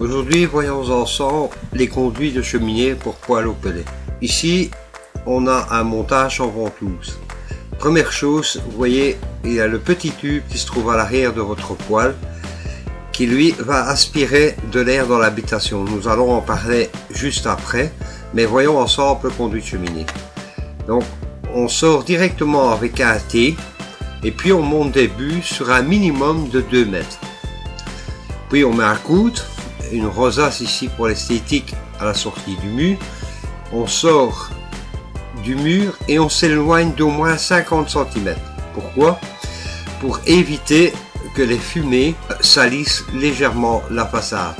Aujourd'hui, voyons ensemble les conduits de cheminée pour poêle au pellet. Ici, on a un montage en ventouse. Première chose, vous voyez, il y a le petit tube qui se trouve à l'arrière de votre poêle qui lui va aspirer de l'air dans l'habitation. Nous allons en parler juste après, mais voyons ensemble le conduit de cheminée. Donc, on sort directement avec un T et puis on monte des buts sur un minimum de 2 mètres. Puis on met un coude, une rosace ici pour l'esthétique à la sortie du mur. On sort du mur et on s'éloigne d'au moins 50 cm. Pourquoi? Pour éviter que les fumées salissent légèrement la façade.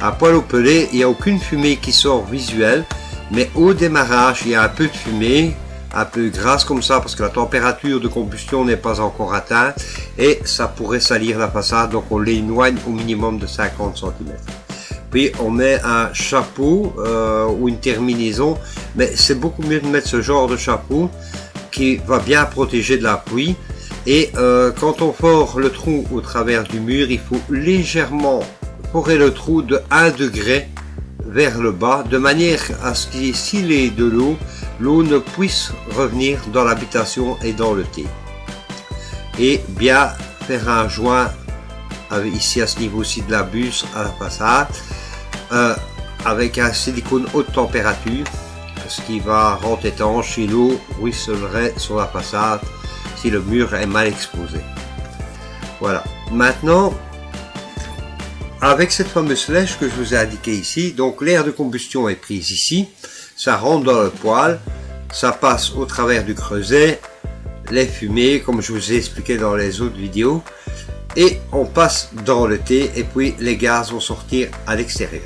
À poêle au pellet, il n'y a aucune fumée qui sort visuelle, mais au démarrage, il y a un peu de fumée, un peu grasse comme ça, parce que la température de combustion n'est pas encore atteinte, et ça pourrait salir la façade, donc on l'éloigne au minimum de 50 cm. Puis on met un chapeau ou une terminaison, mais c'est beaucoup mieux de mettre ce genre de chapeau qui va bien protéger de la pluie. Et quand on fore le trou au travers du mur, il faut légèrement forer le trou de 1 degré vers le bas, de manière à ce que s'il est de l'eau, l'eau ne puisse revenir dans l'habitation et dans le thé. Et bien faire un joint ici à ce niveau-ci de la buse à la façade, avec un silicone haute température, ce qui va rendre étanche si l'eau ruissellerait sur la façade, si le mur est mal exposé. Voilà. Maintenant, avec cette fameuse flèche que je vous ai indiquée ici, donc l'air de combustion est pris ici, ça rentre dans le poêle, ça passe au travers du creuset, les fumées, comme je vous ai expliqué dans les autres vidéos, et on passe dans le thé, et puis les gaz vont sortir à l'extérieur.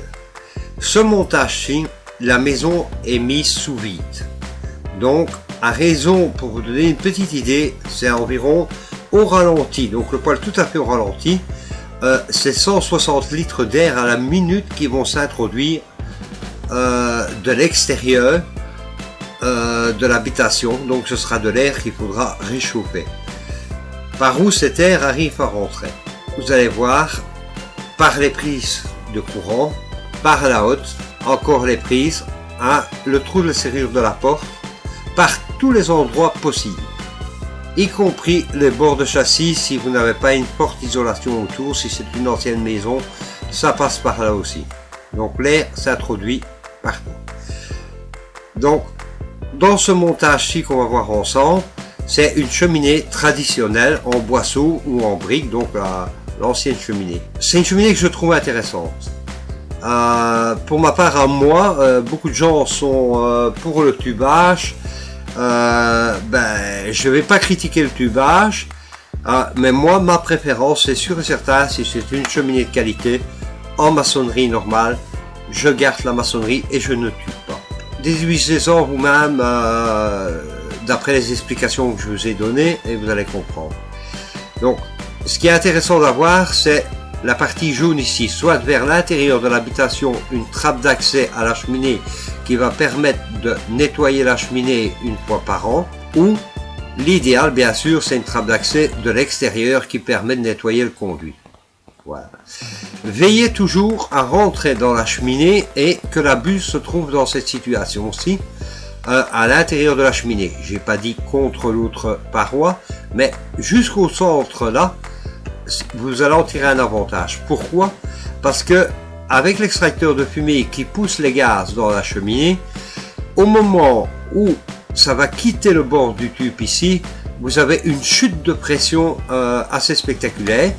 Ce montage-ci, la maison est mise sous vide. Donc, à raison, pour vous donner une petite idée, c'est environ au ralenti, donc le poêle tout à fait au ralenti, c'est 160 litres d'air à la minute qui vont s'introduire de l'extérieur de l'habitation, donc ce sera de l'air qu'il faudra réchauffer. Par où cet air arrive à rentrer? Vous allez voir, par les prises de courant, par la haute, encore les prises, le trou de la serrure de la porte, par tous les endroits possibles, y compris les bords de châssis. Si vous n'avez pas une forte isolation autour, si c'est une ancienne maison, ça passe par là aussi. Donc l'air s'introduit partout. Donc dans ce montage-ci qu'on va voir ensemble, c'est une cheminée traditionnelle en boisseau ou en brique, donc l'ancienne cheminée. C'est une cheminée que je trouve intéressante. Pour ma part à moi, beaucoup de gens sont pour le tubage. Je vais pas critiquer le tubage, mais moi ma préférence c'est sûr et certain, si c'est une cheminée de qualité en maçonnerie normale, je garde la maçonnerie et je ne tue pas. Déduisez-en vous-même d'après les explications que je vous ai données et vous allez comprendre. Donc ce qui est intéressant d'avoir, c'est la partie jaune ici, soit vers l'intérieur de l'habitation, une trappe d'accès à la cheminée qui va permettre de nettoyer la cheminée une fois par an, ou l'idéal bien sûr c'est une trappe d'accès de l'extérieur qui permet de nettoyer le conduit. Voilà. Veillez toujours à rentrer dans la cheminée et que la buse se trouve dans cette situation-ci, à l'intérieur de la cheminée. J'ai pas dit contre l'autre paroi, mais jusqu'au centre là, vous allez en tirer un avantage. Pourquoi? Parce que avec l'extracteur de fumée qui pousse les gaz dans la cheminée, au moment où ça va quitter le bord du tube ici, vous avez une chute de pression assez spectaculaire.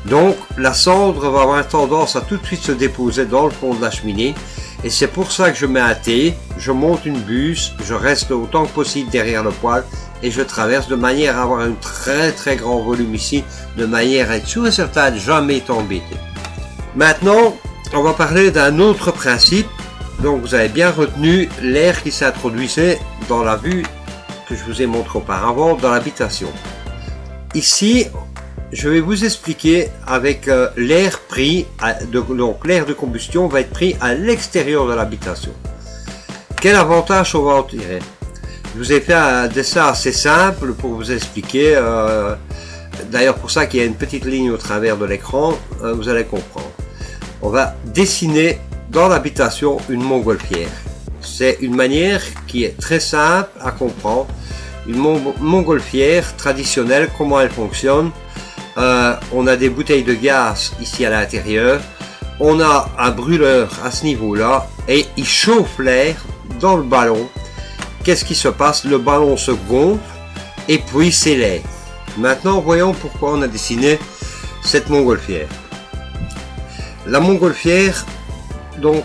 Donc la cendre va avoir tendance à tout de suite se déposer dans le fond de la cheminée, et c'est pour ça que je mets un T, je monte une buse, je reste autant que possible derrière le poêle et je traverse de manière à avoir un très grand volume ici, de manière à être sûr et certain de jamais être embêté. Maintenant on va parler d'un autre principe. Donc vous avez bien retenu l'air qui s'introduisait dans la vue que je vous ai montré auparavant dans l'habitation. Ici je vais vous expliquer avec l'air pris, donc l'air de combustion va être pris à l'extérieur de l'habitation. Quel avantage on va en tirer? Je vous ai fait un dessin assez simple pour vous expliquer, d'ailleurs pour ça qu'il y a une petite ligne au travers de l'écran, vous allez comprendre. On va dessiner dans l'habitation une montgolfière. C'est une manière qui est très simple à comprendre. Une montgolfière traditionnelle, comment elle fonctionne? On a des bouteilles de gaz ici à l'intérieur. On a un brûleur à ce niveau-là et il chauffe l'air dans le ballon. Qu'est-ce qui se passe? Le ballon se gonfle et puis s'élève. Maintenant, voyons pourquoi on a dessiné cette montgolfière. La montgolfière, donc,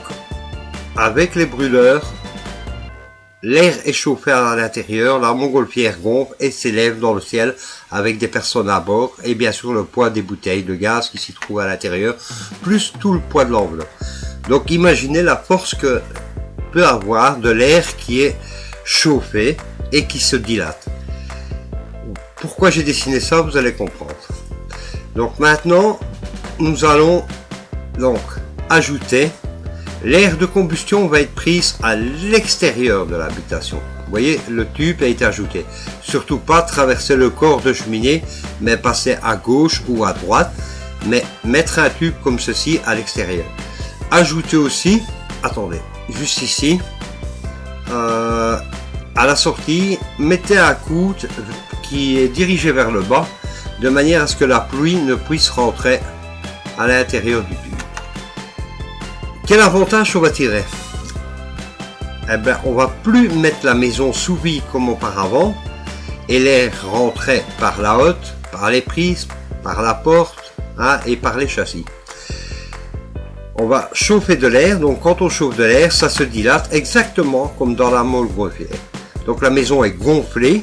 avec les brûleurs, l'air est chauffé à l'intérieur, la montgolfière gonfle et s'élève dans le ciel avec des personnes à bord et bien sûr le poids des bouteilles de gaz qui s'y trouvent à l'intérieur, plus tout le poids de l'enveloppe. Donc imaginez la force que peut avoir de l'air qui est chauffé et qui se dilate. Pourquoi j'ai dessiné ça, vous allez comprendre. Donc maintenant, nous allons donc ajouter. L'air de combustion va être prise à l'extérieur de l'habitation. Vous voyez, le tube a été ajouté. Surtout pas traverser le corps de cheminée, mais passer à gauche ou à droite, mais mettre un tube comme ceci à l'extérieur. Ajouter aussi, attendez, juste ici, à la sortie, mettez un coude qui est dirigé vers le bas, de manière à ce que la pluie ne puisse rentrer à l'intérieur du tube. Quel avantage on va tirer? Eh bien, on va plus mettre la maison sous vide comme auparavant et l'air rentrait par la hotte, par les prises, par la porte et par les châssis. On va chauffer de l'air, donc quand on chauffe de l'air, ça se dilate exactement comme dans la montgolfière. Donc la maison est gonflée,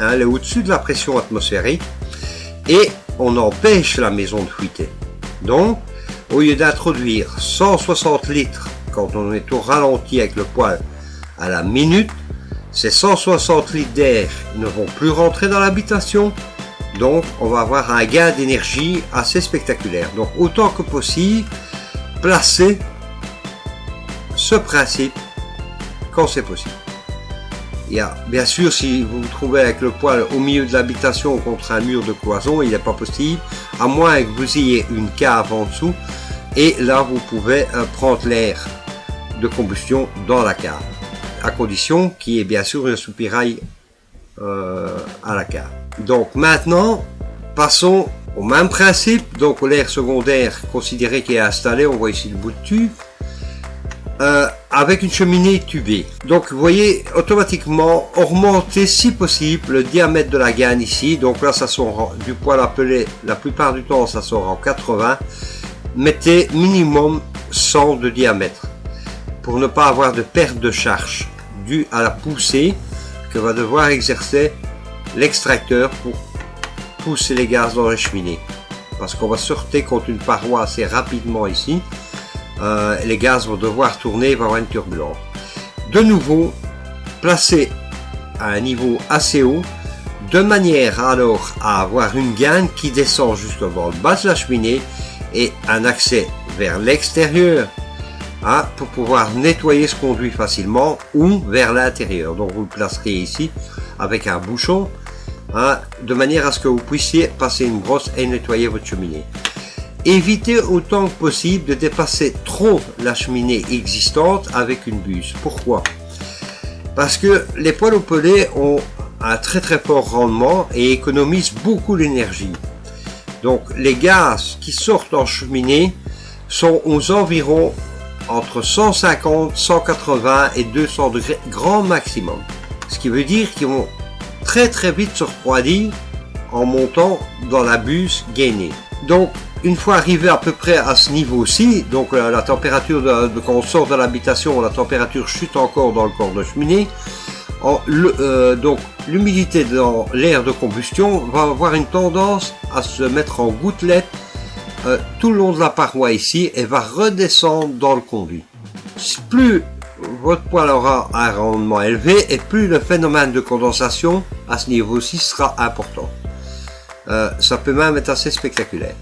elle est au-dessus de la pression atmosphérique et on empêche la maison de fuiter. Donc, au lieu d'introduire 160 litres quand on est au ralenti avec le poêle à la minute, ces 160 litres d'air ne vont plus rentrer dans l'habitation. Donc on va avoir un gain d'énergie assez spectaculaire. Donc autant que possible, placez ce principe quand c'est possible. Il y a, bien sûr, si vous vous trouvez avec le poêle au milieu de l'habitation contre un mur de cloison, il n'est pas possible, à moins que vous ayez une cave en dessous, et là vous pouvez prendre l'air de combustion dans la cave, à condition qu'il y ait bien sûr un soupirail à la cave. Donc maintenant, passons au même principe, donc l'air secondaire considéré qui est installé, on voit ici le bout de tube, avec une cheminée tubée. Donc vous voyez, automatiquement augmenter si possible le diamètre de la gaine ici. Donc là ça sort du poêle appelé, la plupart du temps ça sort en 80. Mettez minimum 100 de diamètre pour ne pas avoir de perte de charge due à la poussée que va devoir exercer l'extracteur pour pousser les gaz dans les cheminées, parce qu'on va sortir contre une paroi assez rapidement ici. Les gaz vont devoir tourner, il va y avoir une turbulence. De nouveau, placez à un niveau assez haut, de manière alors à avoir une gaine qui descend justement le bas de la cheminée et un accès vers l'extérieur pour pouvoir nettoyer ce conduit facilement, ou vers l'intérieur. Donc vous le placerez ici avec un bouchon, de manière à ce que vous puissiez passer une brosse et nettoyer votre cheminée. Évitez autant que possible de dépasser trop la cheminée existante avec une buse. Pourquoi? Parce que les poêles au pellet ont un très fort rendement et économisent beaucoup d'énergie. Donc les gaz qui sortent en cheminée sont aux environs entre 150, 180 et 200 degrés grand maximum. Ce qui veut dire qu'ils vont très vite se refroidir en montant dans la buse gainée. Donc une fois arrivé à peu près à ce niveau-ci, donc la température quand on sort de l'habitation, la température chute encore dans le corps de cheminée. Donc l'humidité dans l'air de combustion va avoir une tendance à se mettre en gouttelettes tout le long de la paroi ici et va redescendre dans le conduit. Plus votre poêle aura un rendement élevé et plus le phénomène de condensation à ce niveau-ci sera important. Ça peut même être assez spectaculaire.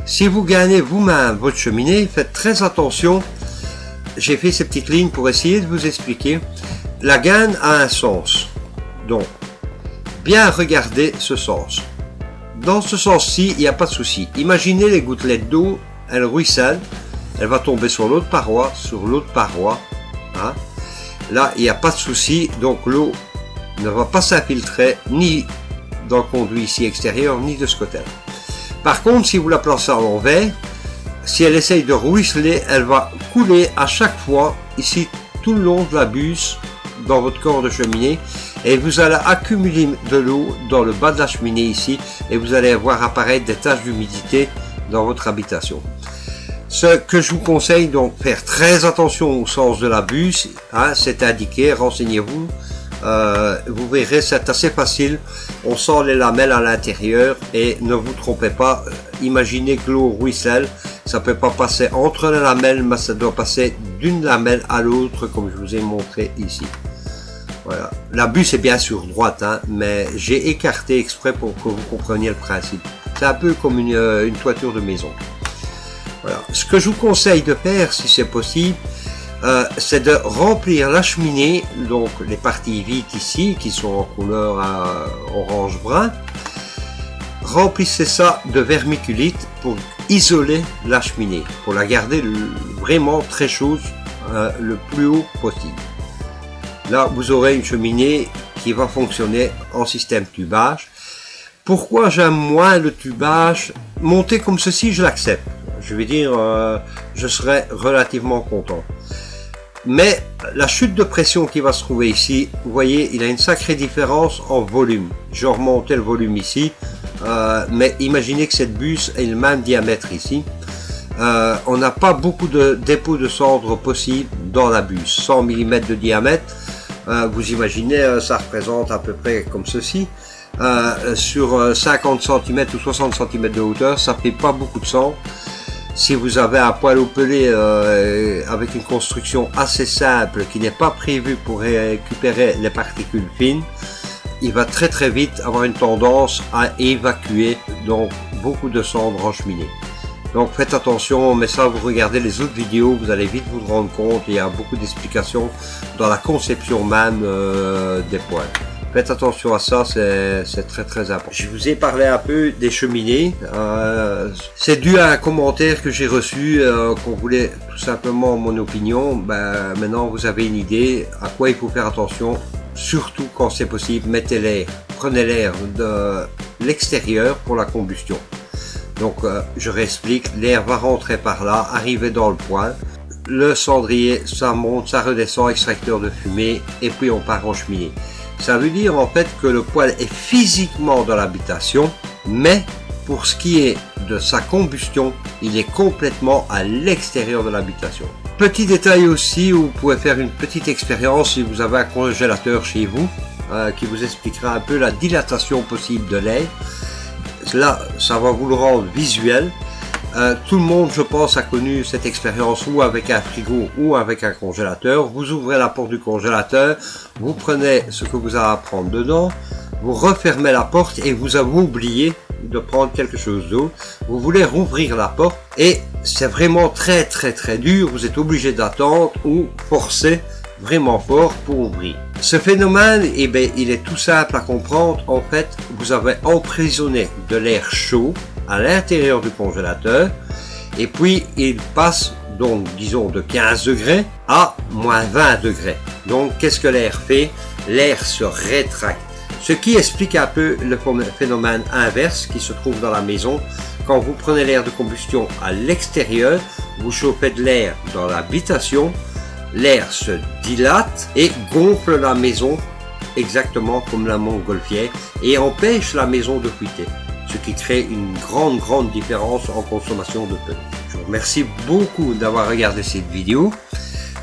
Si vous gagnez vous-même votre cheminée, faites très attention. J'ai fait ces petites lignes pour essayer de vous expliquer. La gaine a un sens. Donc, bien regarder ce sens. Dans ce sens-ci, il n'y a pas de souci. Imaginez les gouttelettes d'eau, elles ruissellent. elle va tomber sur l'autre paroi, hein. Là, il n'y a pas de souci, donc l'eau ne va pas s'infiltrer ni dans le conduit ici extérieur, ni de ce côté-là. Par contre, si vous la placez à l'envers, si elle essaye de ruisseler, elle va couler à chaque fois, ici, tout le long de la bûche, dans votre corps de cheminée, et vous allez accumuler de l'eau dans le bas de la cheminée ici, et vous allez voir apparaître des taches d'humidité dans votre habitation. Ce que je vous conseille, donc, faire très attention au sens de la bûche, hein, c'est indiqué, renseignez-vous. Vous verrez, c'est assez facile. On sent les lamelles à l'intérieur et ne vous trompez pas. Imaginez que l'eau ruisselle, ça peut pas passer entre les lamelles, mais ça doit passer d'une lamelle à l'autre, comme je vous ai montré ici. Voilà. La bûche est bien sûr droite, hein, mais j'ai écarté exprès pour que vous compreniez le principe. C'est un peu comme une toiture de maison. Voilà. Ce que je vous conseille de faire, si c'est possible, c'est de remplir la cheminée, donc les parties vides ici, qui sont en couleur orange-brun. Remplissez ça de vermiculite pour isoler la cheminée, pour la garder vraiment très chaude, le plus haut possible. Là, vous aurez une cheminée qui va fonctionner en système tubage. Pourquoi j'aime moins le tubage? Monté comme ceci, je l'accepte. Je vais dire, je serai relativement content. Mais la chute de pression qui va se trouver ici, vous voyez, il a une sacrée différence en volume. Je vais remonter le volume ici, mais imaginez que cette bûche ait le même diamètre ici. On n'a pas beaucoup de dépôts de cendres possible dans la bûche. 100 mm de diamètre, vous imaginez, ça représente à peu près comme ceci. Sur 50 cm ou 60 cm de hauteur, ça fait pas beaucoup de cendres. Si vous avez un poêle au pelé avec une construction assez simple qui n'est pas prévue pour récupérer les particules fines, il va très vite avoir une tendance à évacuer donc beaucoup de cendres en cheminée. Donc faites attention, mais ça vous regardez les autres vidéos, vous allez vite vous rendre compte, il y a beaucoup d'explications dans la conception même des poêles. Faites attention à ça, c'est très important. Je vous ai parlé un peu des cheminées. C'est dû à un commentaire que j'ai reçu, qu'on voulait tout simplement mon opinion. Ben, maintenant, vous avez une idée à quoi il faut faire attention. Surtout quand c'est possible, mettez l'air. Prenez l'air de l'extérieur pour la combustion. Donc, je réexplique. L'air va rentrer par là, arriver dans le poêle. Le cendrier, ça monte, ça redescend, extracteur de fumée, et puis on part en cheminée. Ça veut dire en fait que le poêle est physiquement dans l'habitation, mais pour ce qui est de sa combustion, il est complètement à l'extérieur de l'habitation. Petit détail aussi, où vous pouvez faire une petite expérience si vous avez un congélateur chez vous, qui vous expliquera un peu la dilatation possible de l'air. Là, ça va vous le rendre visuel. Tout le monde, je pense, a connu cette expérience ou avec un frigo ou avec un congélateur. Vous ouvrez la porte du congélateur, vous prenez ce que vous avez à prendre dedans, vous refermez la porte et vous avez oublié de prendre quelque chose d'autre. Vous voulez rouvrir la porte et c'est vraiment très dur. Vous êtes obligé d'attendre ou forcer vraiment fort pour ouvrir. Ce phénomène, eh bien, il est tout simple à comprendre. En fait, vous avez emprisonné de l'air chaud à l'intérieur du congélateur et puis il passe donc disons de 15 degrés à moins 20 degrés. Donc qu'est-ce que l'air fait? L'air se rétracte, ce qui explique un peu le phénomène inverse qui se trouve dans la maison. Quand vous prenez l'air de combustion à l'extérieur, vous chauffez de l'air dans l'habitation, l'air se dilate et gonfle la maison exactement comme la montgolfière et empêche la maison de fuiter, ce qui crée une grande différence en consommation de pellet. Je vous remercie beaucoup d'avoir regardé cette vidéo.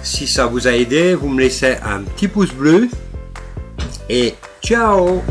Si ça vous a aidé, vous me laissez un petit pouce bleu et ciao!